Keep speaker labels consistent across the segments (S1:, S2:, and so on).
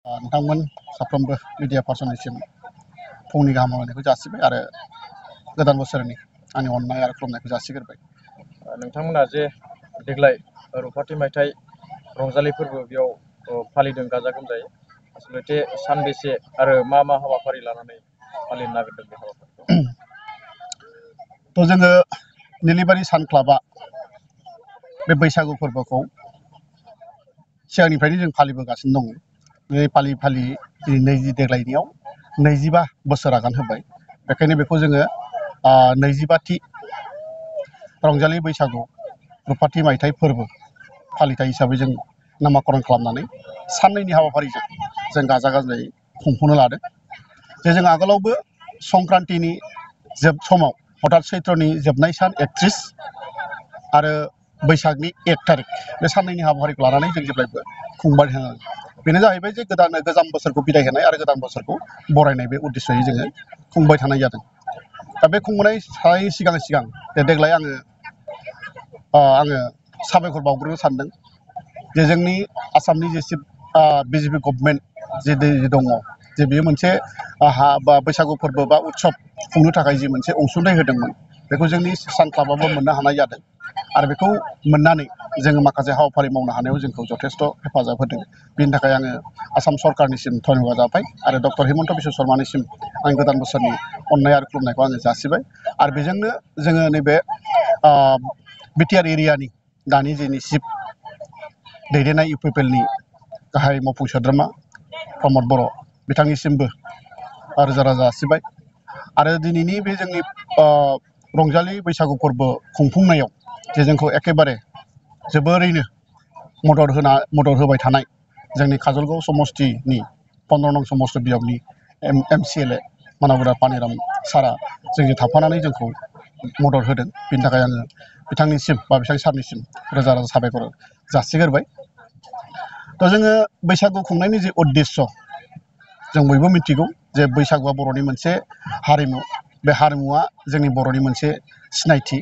S1: नोंथांमोन साफ्रोमबो मिडिया पार्सननिसिम फुंनि गाहाम हामलायनायखौ जासिबाय आरो गोदान बोसोरनि आंनि अननाय आरो खुलुमनायखौ जासिग्रोबाय।
S2: नोंथांमोना जे देग्लाय रुफाथि मायथाइ रंजालि फोरबो बेयाव फालिदों गाजा गोमजायै आसलथे सानबेसे आरो मा हाबाफारि लानानै फालिनो नागिरदों बे हाबाफारिखौ?
S1: थ' जोङो निलिबारि सान क्लाबा बे बैसागु फोरबोखौ सिगांनिफ्रायनो जों फालिबोगासिनो दङ। बे फालि देग्लायनियाव 25 बोसोर आगान होबाय। बेखायनो बेखौ जोङो 25थि रंजालि बैसागु रुफाथि मायथाइ फोरबो फालिथाय हिसाबै जों नामाकरन खालामनानै साननैनि हाबाफारिजों जों गाजा गोमजायै खुंफुंनो लादों। जे जों आगोलावबो संक्रान्तिनि समाव अर्थात सैत्रनि जोबनाय सान 31 आरो बैसागनि 1 तारिख बे साननैनि हाबाफारिखौ लानानै जों जेब्लायबो खुंबाय थादों। बेनो जाहैबाय जे गोजाम बोसोरखौ बिदाय होनाय आरो गोदान बोसोरखौ बरायनाय बे उद्देश्ययै जोङो खुंबाय थानाय जादों। दा बे खुंबोनाय सिगां देग्लाय आङो साबायखर बावग्रोनो सानदों जे जोंनि आसामनि जे बिजेपि गभर्नमेन्ट जे दङ जे बेयो मोनसे बैसागु फोरबो बा उत्सब खुंनो थाखाय जि मोनसे अनसुंथाइ होदोंमोन बेखौ जोंनि सान क्लाबाबो मोननो हानाय जादों आरो बेखौ मोननानै जोङो माखासे हाबाफारि मावनो हानायाव जोंखौ जथेस्थ' हेफाजाब होदों। बेनि थाखाय आङो आसाम सरकारनिसिम धन्यबाद जाबाय आरो डक्टर हिमन्त बिश्व शर्मानिसिम आं गोदान बोसोरनि अननाय आरो खुलुमनायखौ आङो जासिबाय। आरो बेजोंनो जोङो नैबे बिटिआर एरियानि दानि जोंनि चिफ दैदेननाय इउपिपिएलनि गाहाय मावफुं सोद्रोमा प्रमद बर' बिथांनिसिमबो रोजा रोजा जासिबाय। आरो दिनैनि बे जोंनि रंजालि बैसागु फोरबो खुंफुंनायाव जे जोंखौ एखेबारे जोबोरैनो मदद होबाय थानाय जोंनि काजलगाव समस्तिनि 15 नं समस्ति बियाबनि MCLA मानावुरा पानिराम सारा जोंजों थाफानानै जोंखौ मदद होदों। बेनि थाखाय आङो बिथांनिसिम बा बिथां सारनिसिम रोजा रोजा साबायखर जासिग्रोबाय। थ' जोङो बैसागु खुंनायनि जे उद्देश्य जों बयबो मिथिगौ जे बैसागुआ बर'नि मोनसे हारिमु। बे हारिमुवा जोंनि बर'नि मोनसे सिनायथि।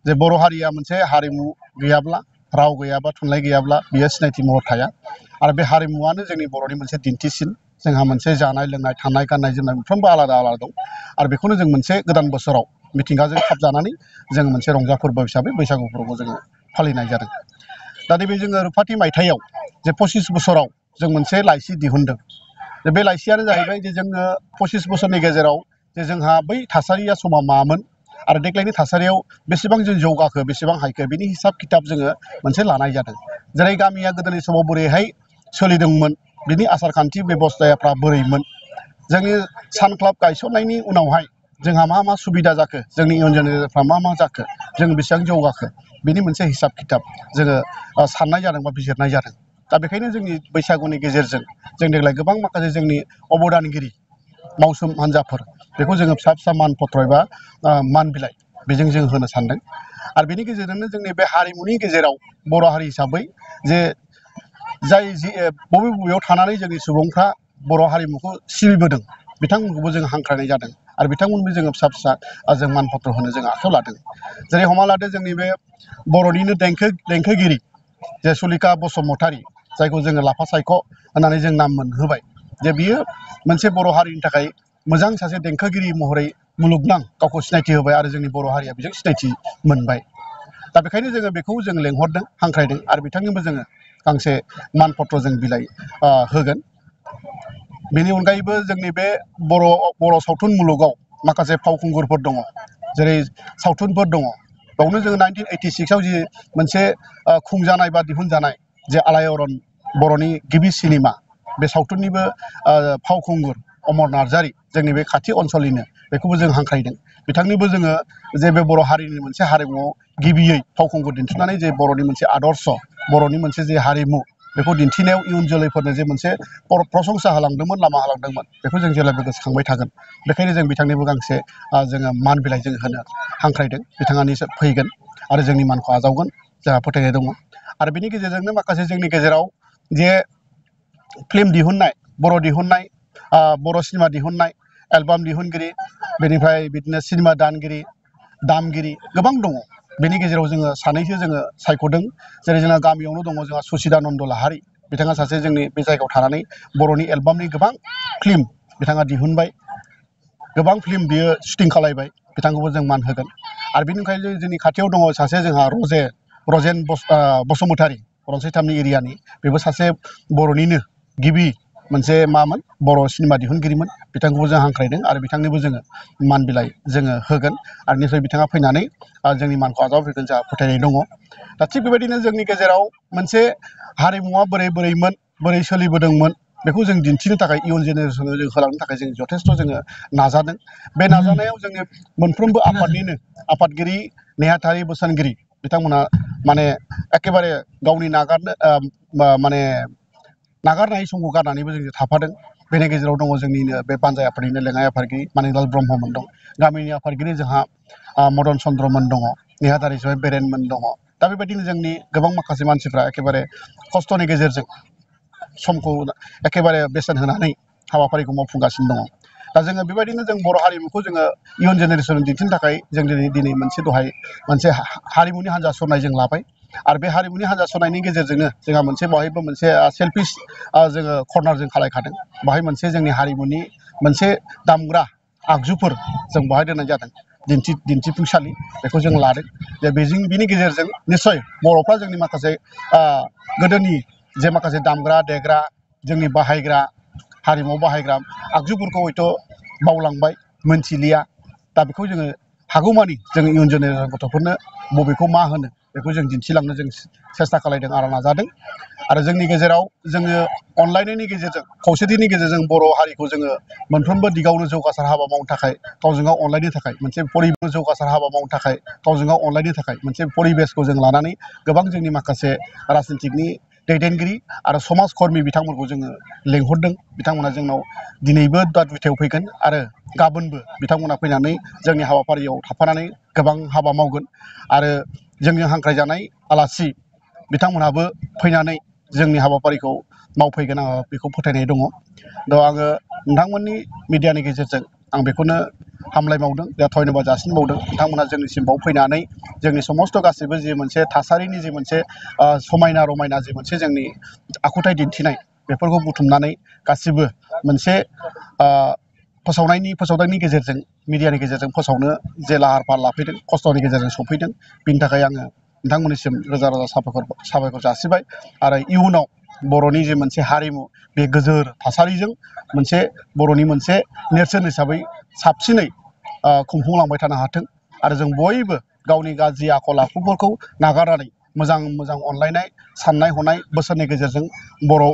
S1: जे बर' हारिया मोनसे हारिमु गैयाब्ला राव गैयाबा थुनलाइ गैयाब्ला बियो सिनायथि महर थाया। आरो बे हारिमुवानो जोंनि बर'नि मोनसे दिन्थिसिन। जोंहा मोनसे जानाय लोंनाय थानाय गाननाय जोमनाय मोनफ्रोमबो आलादा आलादा दं आरो बेखौनो जों मोनसे गोदान बोसोराव मिथिंगाजों खाबजानानै जों मोनसे रंजा फोरबो हिसाबै बैसागु फोरबोखौ जोङो फालिनाय जादों। दा नैबे जोङो रुफाथि मायथाइयाव जे 25 बोसोराव जों मोनसे लाइसि दिहुनदों। बे लाइसियानो जाहैबाय जे जोङो 25 बोसोरनि गेजेराव जे जोंहा बै थासारिया समा मामोन आरो देग्लायनि थासारियाव बेसेबां जों जौगाखो बेसेबां हायखो बिनि हिसाब खिथाब जोङो मोनसे लानाय जादों। जेरै गामिया गोदोनि समाव बोरैहाय सोलिदोंमोन बिनि आसार खान्थि बेबस्थाफ्रा बोरैमोन, जोंनि सान क्लाब गायसननायनि उनावहाय जोंहा मा सुबिदा जाखो, जोंनि इयुन जोलैफ्रा मा जाखो, जों बेसेबां जौगाखो बिनि मोनसे हिसाब खिथाब जोङो साननाय जादों बा बिजिरनाय जादों। दा बेखायनो जोंनि बैसागुनि गेजेरजों जों देग्लाय गोबां माखासे जोंनि अबदानगिरि मावसोम हान्जाफोर बेखौ जोङो फिसा मान पत्र एबा मान बिलाइ बेजों जों होनो सानदों। आरो बेनि गेजेरजोंनो जोंनि बे हारिमुनि गेजेराव बर' हारि हिसाबै जे बबेयाव थानानै जोंनि सुबुंफ्रा बर' हारिमुखौ सिबिबोदों बिथांमोनखौबो जों हांख्रायनाय जादों आरो बिथांमोनबो जोङो फिसा जों मान पत्र होनो जों आखायाव लादों। जेरै हमना लादो जोंनि बे बर'निनो देंखोगिरि जे सुलेखा बसुमतारी, जायखौ जोङो लाफा सायख' होननानै जों नाम मोनहोबाय, जे बियो मोनसे बर' हारिनि थाखाय मोजां सासे देंखोगिरि महरै मुलुगनां गावखौ सिनायथि होबाय आरो जोंनि बर' हारिया बेजों सिनायथि मोनबाय। दा बेखायनो जोङो बेखौ जों लेंहरदों, हांख्रायदों आरो बिथांनोबो जोङो गांसे मान पत्र जों बिलाइ होगोन। बेनि अनगायैबो जोंनि बे बर' सावथुन मुलुगाव माखासे फावखुंगुरफोर दङ, जेरै सावथुनफोर दङ। बावनो जोङो 1986आव जि मोनसे खुंजानाय बा दिहुनजानाय जे आलायारन बर'नि गिबि सिनेमा, बे सावथुननिबो फावखुंगुर अमर नार्जारी जोंनि बे खाथि ओनसोलनिनो, बेखौबो जों हांख्रायदों। बिथांनिबो जोङो जे बे बर' हारिनि मोनसे हारिमुआव गिबियै फावखुंगुर दिन्थिनानै जे बर'नि मोनसे आदर्श, बर'नि मोनसे जे हारिमु बेखौ दिन्थिनायाव इयुन जोलैफोरनो जे मोनसे प्रसंसा होलांदोंमोन, लामा होलांदोंमोन, बेखौ जों जेब्लाबो गोसोखांबाय थागोन। बेखायनो जों बिथांनिबो गांसे जोङो मान बिलाइ जों होनो हांख्रायदों। बिथाङा फैगोन आरो जोंनि मानखौ आजावगोन जोंहा फोथायनाय दङ। आरो बिनि गेजेरजोंनो माखासे जोंनि गेजेराव जे फिल्म दिहुननाय, बर' सिनेमा दिहुननाय, एलबाम दिहुनगिरि, बेनिफ्राय बिदिनो सिनेमा दामगिरि गोबां दङ। बेनि गेजेराव जोङो सानैसो जोङो सायख'दों। जेरै जोंहा गामियावनो दङ जोंहा सुसिदानन्द लाहारी, बिथाङा सासे जोंनि बे जायगायाव थानानै बर'नि एलबामनि गोबां फिल्म बिथाङा दिहुनबाय गोबां फिल्म बियो शुटिं खालायबाय बिथांखौबो जों मान होगोन आरो बेनि अनगायै जोंनि खाथियाव दङ सासे जोंहा रजेन बसुमतारी रनसायथामनि एरियानि बेबो सासे बर'निनो गिबि मोनसे मामोन बर' सिनेमा दिहुनगिरिमोन बिथांखौबो जों हांख्रायदों आरो बिथांनोबो जोङो मान बिलाइ जोङो होगोन आरो निफ्राय बिथाङा फैनानै जोंनि मानखौ आजावफैगोन जोंहा फोथायनाय दङ दा थिग बेबायदिनो जोंनि गेजेराव मोनसे हारिमुवा बोरै सोलिबोदोंमोन बेखौ जों दिन्थिनो थाखाय इयुन जेनेरेसननो जों होलांनो थाखाय जों जथेस्थ' जोङो नाजादों बे नाजानायाव जोङो मोनफ्रोमबो आफादनिनो आफादगिरि नेहाथारि बोसोनगिरि बिथांमोना माने एखेबारे गावनि नागारनो हायै समखौ गारनानैबो जों थाफादों बेनि गेजेराव दङ जोंनिनो बे बानजाय आफादनिनो लेङाइ आफादगिरि मानिलाल ब्रह्ममोन दं गामिनि आफादगिरि जोंहा मदन चन्द्रमोन दङ नेहाथारि हिसाबै बेरेनमोन दङ दा बेबायदिनो जोंनि गोबां माखासे मानसिफ्रा एखेबारे खस्थ'नि गेजेरजों समखौ एखेबारे बेसेन होनानै हाबाफारिखौ मावफुंगासिनो दङ दा जोङो बेबायदिनो जों बर' हारिमुखौ जोङो इयुन जेनेरेसन दिन्थिनो थाखाय जों दिनै मोनसे हारिमुनि हान्जा सुरनाय जों लाबाय आरो बे हारिमुनि हान्जा सुरनायनि गेजेरजोंनो जोंहा बहायबो मोनसे सेल्फिस जोङो कर्नार जों खालायखादों बाहाय मोनसे जोंनि हारिमुनि मोनसे दामग्रा आगजुफोर जों बाहाय दोननाय जादों दिन्थिफुंसालि बेखौ जों लादों जे बिनि गेजेरजों निस्सय बर'फ्रा जोंनि माखासे गोदोनि जे माखासे दामग्रा देग्रा जोंनि बाहायग्रा हारिमुआव बाहायग्रा आगजुफोरखौ हयथ' बावलांबाय मोनथिलिया दा बेखौ जोङो हागौमानि जों इयुन जेनेरेसन गथ'फोरनो बबेखौ मा होनो बेखौ जों दिन्थिलांनो जों सेस्था खालायदों आरो नाजादों आरो जोंनि गेजेराव जोङो अनलायनायनि गेजेरजों खौसेथिनि गेजेरजों बर' हारिखौ जोङो मोनफ्रोमबो दिगावनो जौगासार हाबा मावनो थाखाय गावजों गाव अनलायनो थाखाय मोनसे परिबेस जौगासार हाबा मावनो थाखाय गावजों गाव अनलायनो थाखाय मोनसे परिबेसखौ जों लानानै गोबां जोंनि माखासे राजनितिकनि दैदेनगिरि आरो समाज कर्मि बिथांमोनखौ जोङो लेंहरदों बिथांमोना जोंनाव दिनैबो दा दुइथायाव फैगोन आरो गाबोनबो बिथांमोना फैनानै जोंनि हाबाफारियाव थाफानानै गोबां हाबा मावगोन आरो जोंनि हांख्रायजानाय आलासि बिथांमोनहाबो फैनानै जोंनि हाबाफारिखौ मावफैगोन आङो बेखौ फोथायनाय दङ दा आङो नोंथांमोननि मिडियानि गेजेरजों आं बेखौनो हामलायबावदों धन्यबाद जासिनबावदों बिथांमोना जोंनिसिम बाव फैनानै जोंनि समस्त गासैबो जि मोनसे थासारिनि जि मोनसे समायना रमायना जि मोनसे जोंनि आखुथाय दिन्थिनाय बेफोरखौ बुथुमनानै गासिबो मोनसे फोसावनायनि गेजेरजों मिडियानि गेजेरजों फोसावनो जे लाहार फाहार लाफैदों खस्थ'नि गेजेरजों सफैदों बिनि थाखाय आङो नोंथांमोननिसिम रोजा रोजा साबायखर जासिबाय आरो इयुनाव बर'नि जे मोनसे हारिमु बे गोजोर थासारिजों मोनसे बर'नि मोनसे नेरसोन हिसाबै साबसिनै खुंफुंलांबाय थानो हाथों आरो जों बयबो गावनि गाज्रि आखल आखुफोरखौ नागारनानै मोजां अनलायनाय साननाय हनाय बोसोननि गेजेरजों बर'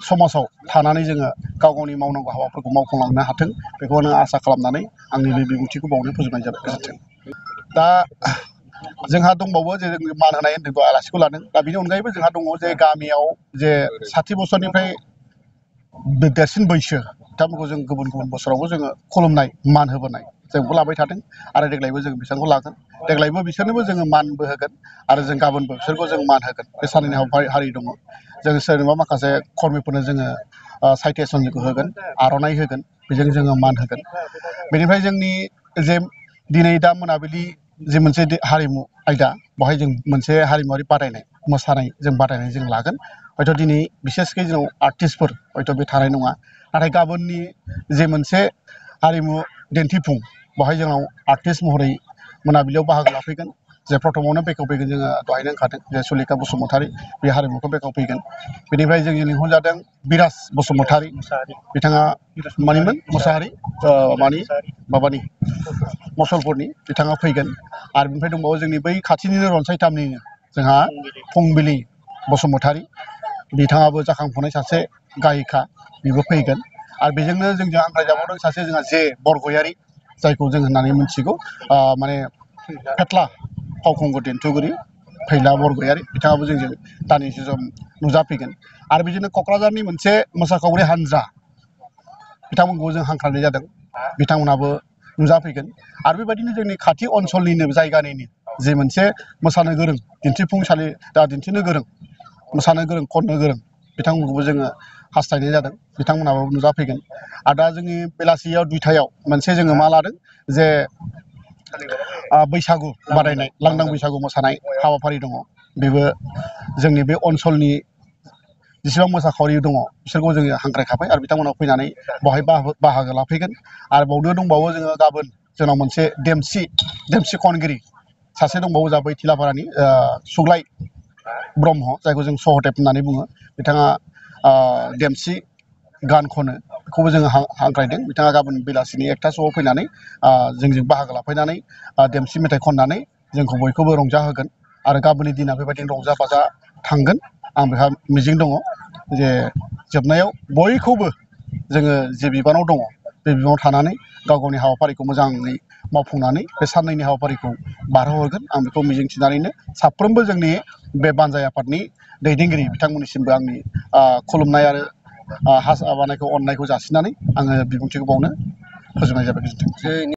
S1: समाजाव थानानै जोङो गावनि मावनांगौ हाबाफोरखौ मावफुंलांनो हाथों बेखौनो आसा खालामनानै आंनि बे बिबुंथिखौ बावनो फोजोबनाय जाबाय गोजोन्थों दा जोंहा दंबावो जे जों मान होनाय होन्दों आलासिखौ लादों दा बेनि अनगायैबो जोंहा दङ जे गामियाव जे 60 बोसोरनिफ्राय देरसिन बैसो बिथांमोनखौ जों गुबुन बोसोरावबो जोङो खुलुमनाय मान होबोनाय जोंबो लाबाय थादों आरो देग्लायबो जों बिसोरखौ लागोन देग्लायबो बिसोरनोबो जोङो मानबो होगोन आरो जों गाबोनबो बिसोरखौ जों मान होगोन बे सानैनि हाबाफारि दङ जों सोरनोबा माखासे कर्मिफोरनो जोङो साइटेसनखौ होगोन आर'नाइ होगोन बेजों जोङो मान होगोन बेनिफ्राय जोंनि जे दिनै दा मोनाबिलि जे मोनसे हारिमु आयदा बेवहाय जों मोनसे हारिमुवारि बादायनाय मोसानाय जों बादायनाय जों लागोन हयथ' दिनै बिसेसकै जोंनाव आर्टिस्टफोर हयथ' बे थानाय नङा नाथाय गाबोननि जे मोनसे हारिमु दिन्थिफुं बेवहाय जोंनाव आर्टिस्ट महरै मोनाबिलियाव बाहागो लाफैगोन जे प्रथमावनो बेखेवफैगोन जोङो दहायनो होनखादों जे सुलेखा बसुमतारी बे हारिमुखौ बेखेवफैगोन बेनिफ्राय जों लिंहरजादों बिराज बसुमतारी बिथाङा मानिमोन मुसाहारि माबानि मसलपुरनि बिथाङा फैगोन आरो बेनिफ्राय दंबावो जोंनि बै खाथिनिनो रनसायथामनिनो जोंहा फुंबिलि बसुमतारी बिथाङाबो जाखांफुनाय सासे गायिका बेबो फैगोन आरो बेजोंनो जोंजों आंख्रायजाबावदों सासे जोंहा जे बरगयारी जायखौ जों होननानै मिथिगौ माने फेथ्ला फावखुंगुर देंखोगिरि फैला बरगयारी बिथाङाबो जोंजों दान्दिसे सम नुजाफैगोन आरो बिदिनो क'क्राझारनि मोनसे मोसाखावरि हान्जा बिथांमोनखौ जों हांख्रायनाय जादों बिथांमोनाबो नुजाफैगोन आरो बेबायदिनो जोंनि खाथि ओनसोलनिनो जायगानिनो जे मोनसे मोसानो गोरों दिन्थिफुंसालि दिन्थिनो गोरों मोसानो गोरों खननो गोरों बिथांमोनखौबो जोङो हास्थायनाय जादों बिथांमोनाबो नुजाफैगोन आरो दा जोंनि बेलासियाव 2टायाव मोनसे जोङो मा लादों जे बैसागु बादायनाय लांदां बैसागु मोसानाय हाबाफारि दङ बेबो जोंनि बे ओनसोलनि जेसेबां मोसाखावरि दङ बिसोरखौ जोङो हांख्रायखाबाय आरो बिथांमोना फैनानै बेवहाय बाहागो लाफैगोन आरो बावनो दंबावो जोङो गाबोन जोंनाव मोनसे देमसि खनगिरि सासे दंबावो जा बै थिलाफारानि सुग्लाय ब्रह्म जायखौ जों सहदेब होननानै बुङो बिथाङा देमसि गान खनो बेखौबो जोङो हांख्रायदों बिथाङा गाबोन बेलासिनि 1टासोआव फैनानै जोंजों बाहागो लाफैनानै देमसि मेथाइ खननानै जोंखौ बयखौबो रंजाहोगोन आरो गाबोननि दिना बेबायदिनो रंजा बाजा थांगोन आं बेहा मिजिं दङ जे जोबनायाव बयखौबो जोङो जे बिबानाव दङ बे बिबानाव थानानै गाव गावनि हाबाफारिखौ मोजाङै मावफुंनानै बे साननैनि हाबाफारिखौ बारहोहरगोन आं बेखौ मिजिंथिनानैनो साफ्रोमबो जोंनि बे बानजाय आफादनि दैदेनगिरि बिथांमोननिसिमबो आंनि खुलुमनाय आरो अननायखौ जासिनानै आङो बिबुंथिखौ बावनो फोजोबनाय जाबाय। गोजोन्थों।